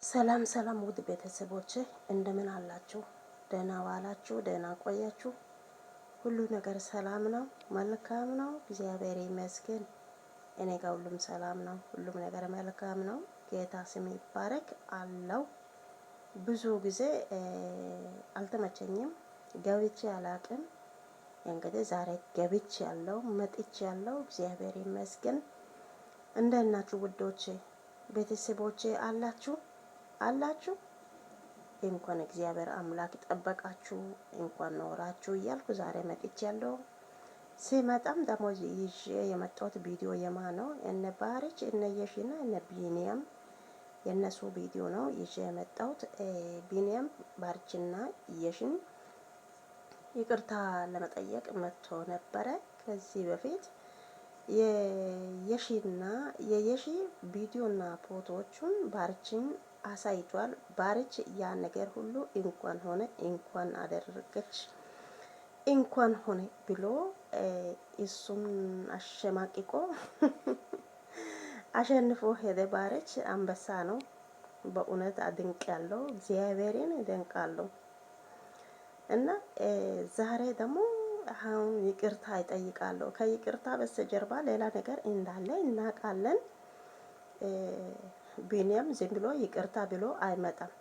ሰላም ሰላም ውድ ቤተሰቦቼ እንደምን አላችሁ? ደህና ዋላችሁ? ደህና ቆያችሁ? ሁሉ ነገር ሰላም ነው፣ መልካም ነው። እግዚአብሔር ይመስገን። እኔ ጋር ሁሉም ሰላም ነው፣ ሁሉም ነገር መልካም ነው። ጌታ ስም ይባረክ አለው። ብዙ ጊዜ አልተመቸኝም፣ ገብቼ አላቅም። እንግዲህ ዛሬ ገብቼ ያለው መጥቼ ያለው እግዚአብሔር ይመስገን። እንደናችሁ ውዶቼ ቤተሰቦቼ አላችሁ እንኳን እግዚአብሔር አምላክ ጠበቃችሁ፣ እንኳን ኖራችሁ እያልኩ ዛሬ መጥቻለሁ። ሲመጣም ደግሞ ይዤ የመጣሁት ቪዲዮ የማ ነው? እነ ባሪች እነ የሺና እነ ቢኒያም የነሱ ቪዲዮ ነው ይዤ የመጣሁት። ቢኒያም ባሪችና የሺን ይቅርታ ለመጠየቅ መጥቶ ነበረ ከዚህ በፊት የየሺና የየሺ ቪዲዮና ፎቶዎቹን ባርችን አሳይቷል። ባርች ያ ነገር ሁሉ እንኳን ሆነ እንኳን አደረገች እንኳን ሆነ ብሎ እሱን አሸማቅቆ አሸንፎ ሄደ። ባርች አንበሳ ነው። በእውነት አድንቅ ያለው እግዚአብሔርን ደንቃለሁ። እና ዛሬ ደግሞ አሁን ይቅርታ ይጠይቃለሁ። ከይቅርታ በስተጀርባ ሌላ ነገር እንዳለ እናውቃለን። ቢኒያም ዝም ብሎ ይቅርታ ብሎ አይመጣም።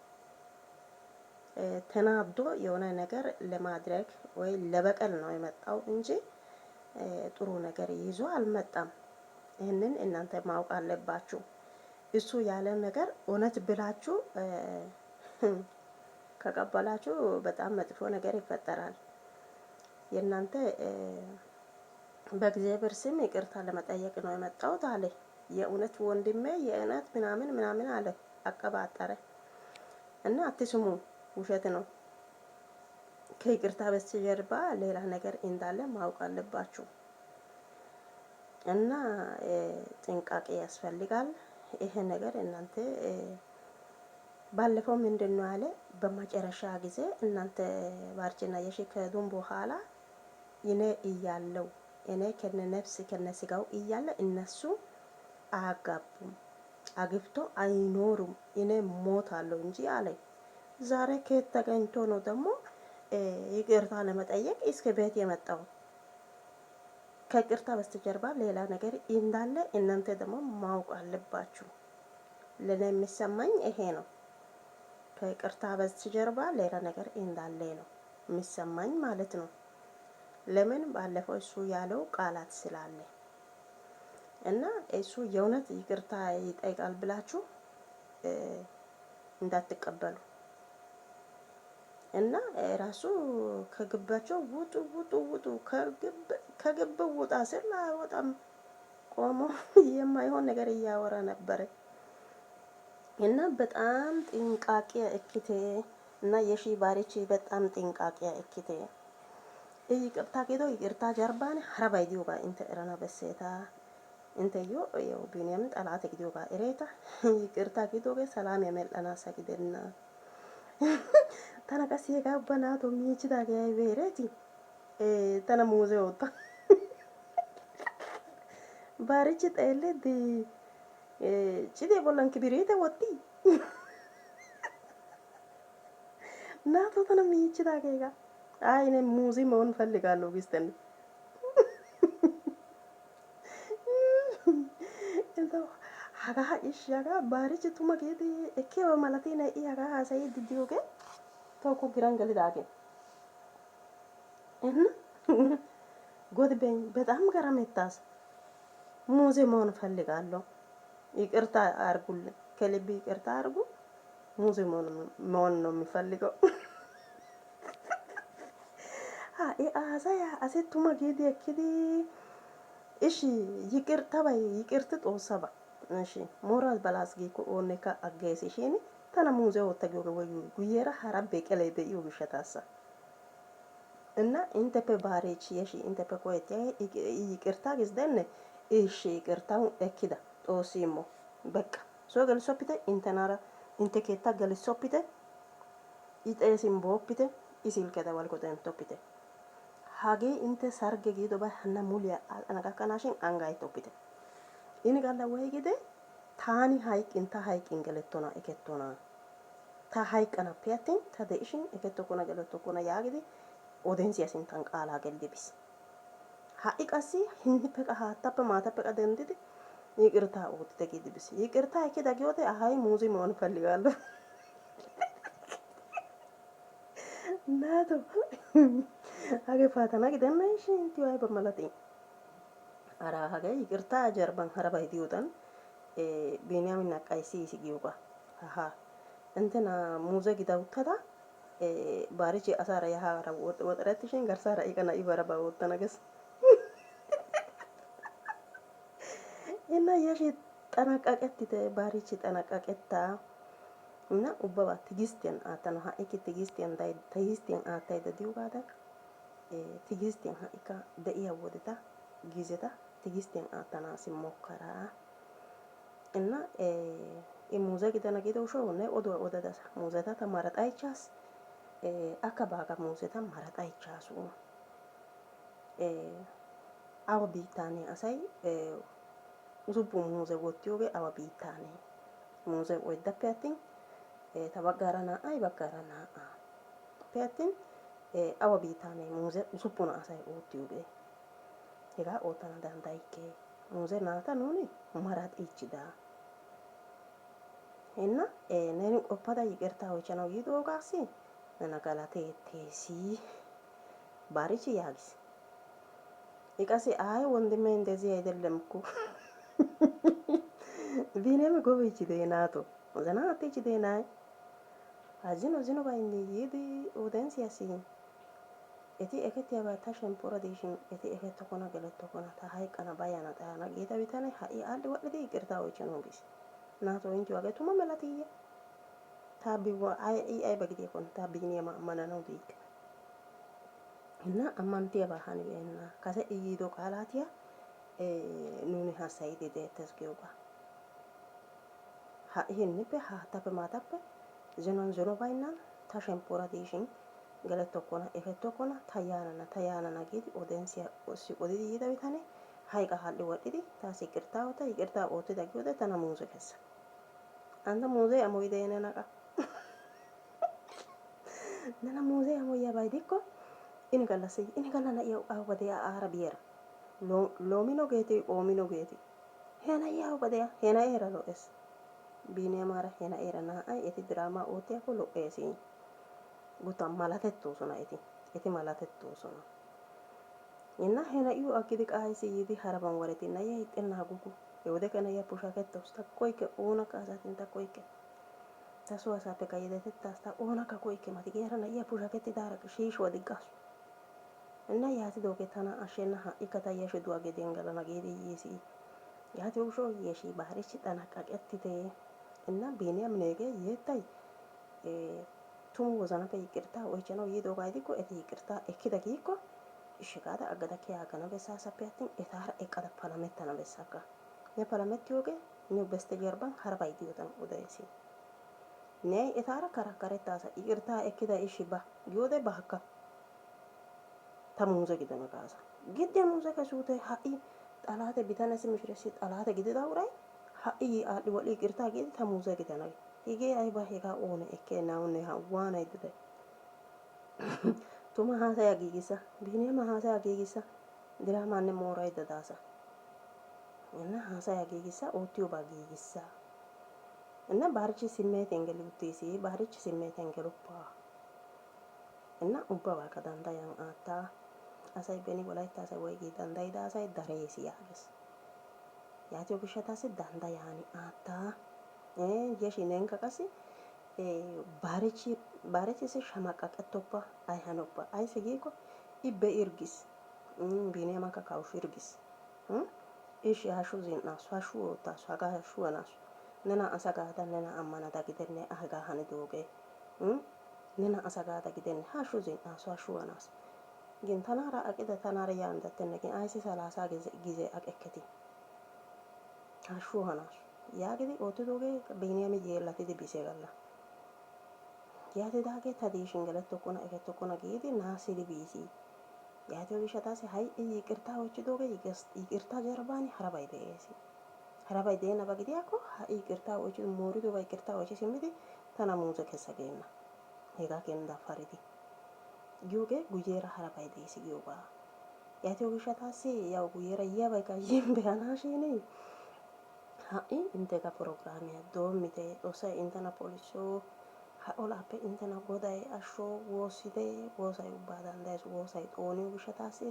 ተናዶ የሆነ ነገር ለማድረግ ወይ ለበቀል ነው የመጣው እንጂ ጥሩ ነገር ይዞ አልመጣም። ይህንን እናንተ ማወቅ አለባችሁ። እሱ ያለ ነገር እውነት ብላችሁ ከቀበላችሁ በጣም መጥፎ ነገር ይፈጠራል። የእናንተ በእግዚአብሔር ስም ይቅርታ ለመጠየቅ ነው የመጣሁት አለ። የእውነት ወንድሜ የእውነት ምናምን አለ፣ አቀባጠረ እና አትስሙ፣ ውሸት ነው። ከይቅርታ በስተጀርባ ሌላ ነገር እንዳለ ማወቅ አለባችሁ እና ጥንቃቄ ያስፈልጋል። ይሄ ነገር እናንተ ባለፈው ምንድነው አለ በመጨረሻ ጊዜ እናንተ ባርችና የሺ ከዱን በኋላ እኔ እያለው እኔ ከነ ነፍስ ከነ ስጋው እያለ እነሱ አያጋቡም፣ አግብቶ አይኖሩም፣ እኔ ሞታለሁ እንጂ አለ። ዛሬ ከየት ተገኝቶ ነው ደግሞ ይቅርታ ለመጠየቅ እስከ ቤት የመጣው? ከይቅርታ በስተጀርባ ሌላ ነገር እንዳለ እናንተ ደግሞ ማወቅ አለባችሁ። ለኔ የሚሰማኝ ይሄ ነው። ከይቅርታ በስተጀርባ ሌላ ነገር እንዳለ ነው የሚሰማኝ ማለት ነው። ለምን ባለፈው እሱ ያለው ቃላት ስላለ እና እሱ የእውነት ይቅርታ ይጠይቃል ብላችሁ እንዳትቀበሉ እና ራሱ ከግባቸው ውጡ ከግብ ውጣ ስል አይወጣም። ቆሞ የማይሆን ነገር እያወራ ነበረ እና በጣም ጥንቃቄ እክቴ እና የሺ ባሪች በጣም ጥንቃቄ እክቴ ይቅርታ ኬዶ ይቅርታ ጀርባን ሀረባይ ዲዮጋ እንተ እረና በሴታ እንተዮ ያው ቢኒያም ጠላት ዲዮጋ እሬታ ይቅርታ ኬዶ ሰላም የመልጠና ሰግደና ተነቀስ የጋበናቶ ሚችዳ ጋይቤሬቲ ተነ ሙዜ ወጣ ባሪች ጠለ ዲ ጭዴ ቦላን ክብሬተ ወጢ ናቶ ተነ ሚችዳ ጋይጋ አይ እኔ ሙዚ መሆን ፈልጋለሁ ቢስተን እንተው ሀጋ እሺ ሀጋ ባሪች ቱማ ጌዲ እኬ በማለቴ ነይ ሀጋ ሀሳይ ዲዲዮገ ተውኩ ግራን ገልዳገ እና ጎድበኝ በጣም ገረመታስ ሙዚ መሆን ፈልጋለሁ። ይቅርታ አርጉልኝ፣ ከልብ ይቅርታ አርጉ። ሙዚ መሆን ነው የሚፈልገው። አሳያ አሴቱማ ጌዲ እክዲ እሺ ይቅርታ ባይ ይቅርት ጦሰባ እሺ ሞራል ባላስጊ ኮኔካ አገይሲሽኒ ተነ ሙዜ ወተገው ወይ ጉየራ ሐራብ በቀለይ በዩ ብሸታሳ እና እንተፔ ባሬች የሺ እንተፔ ኮየት ይቅርታ ግዝደን እሺ ይቅርታው እክዳ ጦሲሞ በቃ ሶ ገልሶፕቴ እንተናራ እንተኬታ ገልሶፕቴ ይጤሲም ቦፕቴ ይሲልከታ ወልኮተን ቶፕቴ hage inte sarge gido ba hanna mulia anaka kanashin angay topite ini galla way gide taani hayqqin ta hayqqin gelettona ekettona ta hayqqanappe attin ta de'ishin ekettokona gelettokona yaagidi odensiyaa sinttan qaalaa gelidi bis. ha'i qassi hinnippe qa haattappe maatappe qa denddidi ይቅርታ ወጥተ ጊድብስ ይቅርታ እኪዳ ጊዮቴ አሃይ ሙዚ መሆን ፈልጋለሁ ናቶ አገ ፋተና ግደና እሺ እንት ዋይ በመላጤ አራ ሀገ ይቅርታ ጀርባን ሀረባይ ዲውጣን ቤንያሚን አቃይሲ ሲጊውባ አሃ እንትና ሙዘ ጊዳውተታ ባሪቺ አሳራ ያሃራ ወጥረትሽን ገርሳራ ይቀና ይበረባ ወጥተናገስ እና የሺ ጠናቃቀት ባሪቺ ጠናቃቀታ እና ኡባባ ትግስትን አተና ሀይክ ትግስትን ዳይ ትግስትን አታይ ደዲውባዳ ትግስትን ሀይካ ደኢያ ወደታ ጊዜታ ትግስትን አተና ሲሞከራ እና ሙዘግ ደነገደው ሾው ነው ወደዳሳ ሙዘታ ተማረጣይቻስ አካባጋ ሙዘታ ማረጣይቻሱ አው ቢታኔ አሳይ ዙቡ ሙዘ ወጥዮገ አው ቢታኔ ሙዘ ወደፈያቲን ተባጋራና አይ ባጋራና ፈያቲን አው ቢታኔ ሙዘ ዙቡና አሳይ ወጥዮገ ሄጋ ኦታና ዳንዳይኬ ሙዘ ናታ ኖኒ ማራት ይችዳ እና ነኒ ቆፓዳ ይቅርታ ወቸናው ይዶጋሲ ነናጋላቴ ቴሲ ባሪቺ ያግስ ይቃሲ አይ ወንድሜ እንደዚህ አይደለም እኮ ቢኔም ጎበይቺ ደናቶ ወዘና አትቺ ደናይ አዚኖ ባይኒ ይዲ ኦደንስ ያሲ እቲ እከት ያባታ ሸምፖራ ዲሽን እቲ እከት ተኮና ገለቶ ኮና ታሃይ ቀና ባያና ታና ጌታ ቢታኔ ሃይ አድ ወልዲ ይቅርታ ወቸናው ቢስ ናቶ እንጂ ዋገቱማ መላትዬ ታቢዋ አይ በግዴ ኮን ታቢኒ ማማና ነው ዲክ እና አማንቲያ ባሃን ቢና ካሰ ይዶ ቃላቲያ ኑኒ ሀሳይዴ ደተስገውባ ይህንብ ሀታበ ማታበ ዘኖን ዘኖ ባይና ታሸምፖራ ዲሽን ገለቶኮና ኤፈቶኮና ታያናና ጊዲ ኦደንሲያ ኦሲ ኦዲዲ ይዳቢታኔ ሃይቃ ሀል ወዲዲ ታሲ ይቅርታውታ ይቅርታ ኦቲ ዳጊወደ ተና ሙዘ ከሳ አንተ ሙዘ አሞይደ ነናቃ ነና ሙዘ አሞያ ባይዲኮ ኢኒ ገላና ያው አወደ አረቢየር ሎሚኖ ጌቲ ኦሚኖ ጌቲ ሄና ያው በደያ ሄና ኤራ ሎኤስ ቢኔ ማራ ሄና ኤራ ና አይ እቲ ድራማ ኦቲያ ኮ ሎኤሲ ጉታ ማላተቶ ሶና እቲ ማላተቶ ሶና እና ሄና ዩ አኪዲ ቃይሲ ይዲ ሀረባን ወረቲ ና ይጥና ጉጉ የወደ ከነ ያ ፖሻከት ተውስታ ኮይከ ኦና ካዛትን ታ ኮይከ ታሶ አሳተ ካይደተ ታስታ ኦና ካ ኮይከ ማቲገራ ና ያ ፖሻከት ዳረክ ሺሽ ወዲጋሱ እና ያቲ ዶጌታና አሸና ኢከታ የሽዱ አገደንገላ ነገዲ ይሲ ያቲ ውሾ የሺ ባህሪች ጠናቃቀትቴ እና ቤንያም ነገ የታይ ቱሙ ወዛና ከይቅርታ ወይቸ ነው ይዶጋይዲኮ እቲ ይቅርታ እኪደጊኮ እሽጋዳ አገዳኪ ያገና በሳሳፒያቲን እታራ እቀደ ፓርላሜንታና በሳካ የፓርላሜንት ዮገ ኒው በስተጀርባን ሀርባይ ዲዮታን ኡዳይሲ ነይ እታራ ከራከረታሳ ይቅርታ እኪዳ እሺባ ጊዮደ ባካ tamuze gidana gaasa gidde muze kasuute ha'i xalaate bitanasi mishiresi xalaate gidida uray ha'i aadhi wali qirta gidi tamuze gidana hige ayba hega oone ikke naunne ha waana idde tuma hasa ya gigisa bine ma hasa ya gigisa drama ne moray dadasa enna hasa ya gigisa otiyo ba gigisa enna barchi simmete engeli utisi barchi simmete engeloppa enna ubba ba kadanda yang ata asay beni walaita asay waygi dandayda asay dareesi yages yaatiyo gishataasi dandayani ata yeshinen kakasi barichi se shamaqaqetoppa ay hanoppa ay sigiko ibbe irgis bine maka kaush irgis ishi hashu zinnasu hashu otasu haga hashu anasu nena asagada nena amana dagidenne aga hani doge nena asagada gidenne hashu zinnasu hashu anasu ግን ተናራ አቅደ ተናራ ያንደተነገ አይሲ 30 ጊዜ አቀከቲ አሹ ሆናሽ ያግዲ ኦቶዶገ በእኛም ይየላቲ ዲቢሰጋላ ያቴ ዳገ ታዲሽን ገለቶኮና እከቶኮና ጊዲ ናሲዲ ቢሲ ያቴ ቢሸታሲ ሃይ ይቅርታ ወጭ ዶገ ይቅርታ ጀርባኒ ሀረባይ በኤሲ harabay deennaba gidiyaakko ha'i yiqirtaa oychidi mooridooba yiqirtaa oychi simmidi tana muuze kessa geenna. Hegaa keena dafaridi giyoogee guyyeera harabay deesi giyoogaa. Yaatiyoo gishshataassi yaw guyyeera yiyaabaykka yin be'anaashin ha'i inteka pirogiraamiya doommite Xoossay inttena polisso ha olaappe inttena Goday ashsho woossite. Woosay ubbaa danddayees. Woosay xooniyo gishshataassi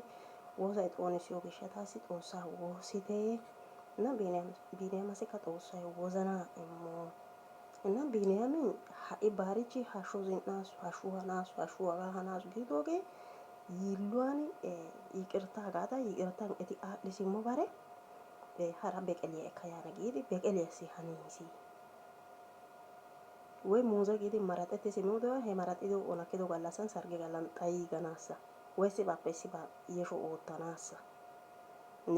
woosay xoonissiyoo gishshataassi Xoossaa woossite. እና ቢንያማsikka Xoossay wozanaa immo. እና ቢንያami ha'i baarichi hashshu zin"aasu hashshu hanaasu hashshu hagaa hanaasu giidoogee yiilluwaan yiqirtaa gaada yiqirtaan eti aadhdhi simmo bare hara beqeliyaa ekka yaana giidi beqeliyaassi haniisi. Woy muuze giidi maraxetti simmidoy he maraxido onakkido gallassan sarge gallan xayiiganaassa. Woy issibaappe issibaa yesho oottanaassa.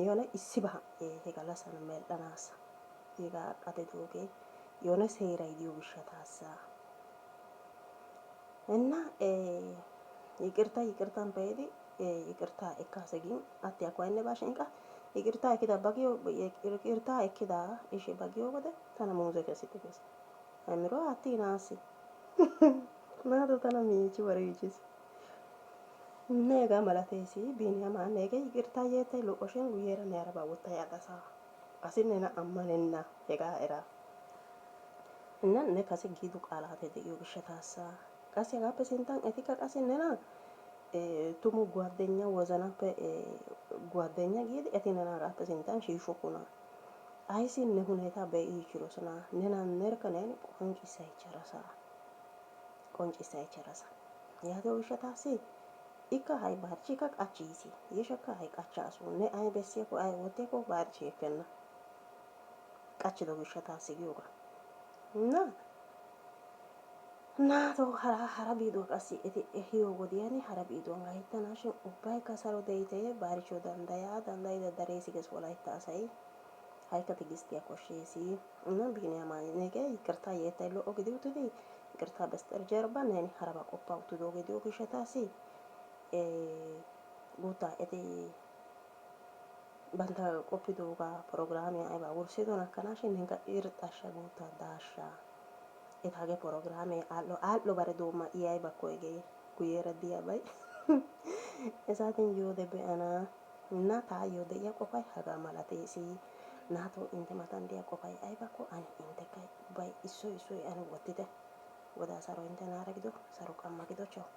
Yoone issibaa he gallassan medhdhanaassa. Hegaa qaxidoogee yoone seeray diyo gishshataassa. እና ይቅርታን በሄድ ይቅርታ ኤካሰጊን አትያኳ አይነ ባሽንቃ ይቅርታ ኤኪዳ ባጊዮ ይቅርታ ኤኪዳ እሺ ባጊዮ ወደ ተነ ሙዘ ከሲትከስ አምሮ አቲናሲ ማዶ ተነ ሚቺ ወሬጂስ ኔጋ መላቴሲ ቢኒያማ ኔጋ ይቅርታ የተ ሎቆሽን ጉየረ ነያረባ ወታ ያዳሳ አሲነና አማነና ሄጋ ኤራ እና ነካሰ ጊዱ ቃላተ ደዩ ግሸታሳ ቀስ ያጋበ ሲንታን ኤቲካ ቀሲነና tumu ጓደኛ ወዘናpe ጓደኛ ጊዜ ኤቲነና ጋበ ሲንታን ሺሹኩና አይሲን ሁኔታ በይችሎስና ነና ነርከነን ቆንጪሳ ይቸራሳ ያተው ሸታሲ ኢካ ሃይ ባርቺካ ቃቺሲ የሸካ ሃይ ቃቻሱ ነ አይ በሲኮ አይ ወቴኮ ባርቺ ከና ቃቺ ነው ሸታሲ ጊዮጋ ናቶ hara biidoo qassi eti ehiyoo wodiyan hara biidoo gayttanaashin ubbaykka saro de'ite baarichoo dandayida dareesi gees wolaytta asay haykka tigistiyaa koshsheesi. እና ቢኒያማ ነገ ይቅርታ የታይ lo'o gidi uttidi ይቅርታ በስተጀርባ ነን haraba qoppaa uttidoogee diyoo gishshataassi guuttaa eti bantta qoppidoogaa pirogiraamiyaa aybaa wurssidoon akkanaashin nenkka irxxashsha guuttaa daashsha. Etaage programme allo bare dooma iyay bakko ege guyera diyaabay esaatin yoode be'ana na taayyo de'iya qofay hagaa malateesi. Naato inte matan diya qofay aybakko ani intekka ubbay issoy ani wottite. Godaa saro intenaara gido saro qamma gido ciao.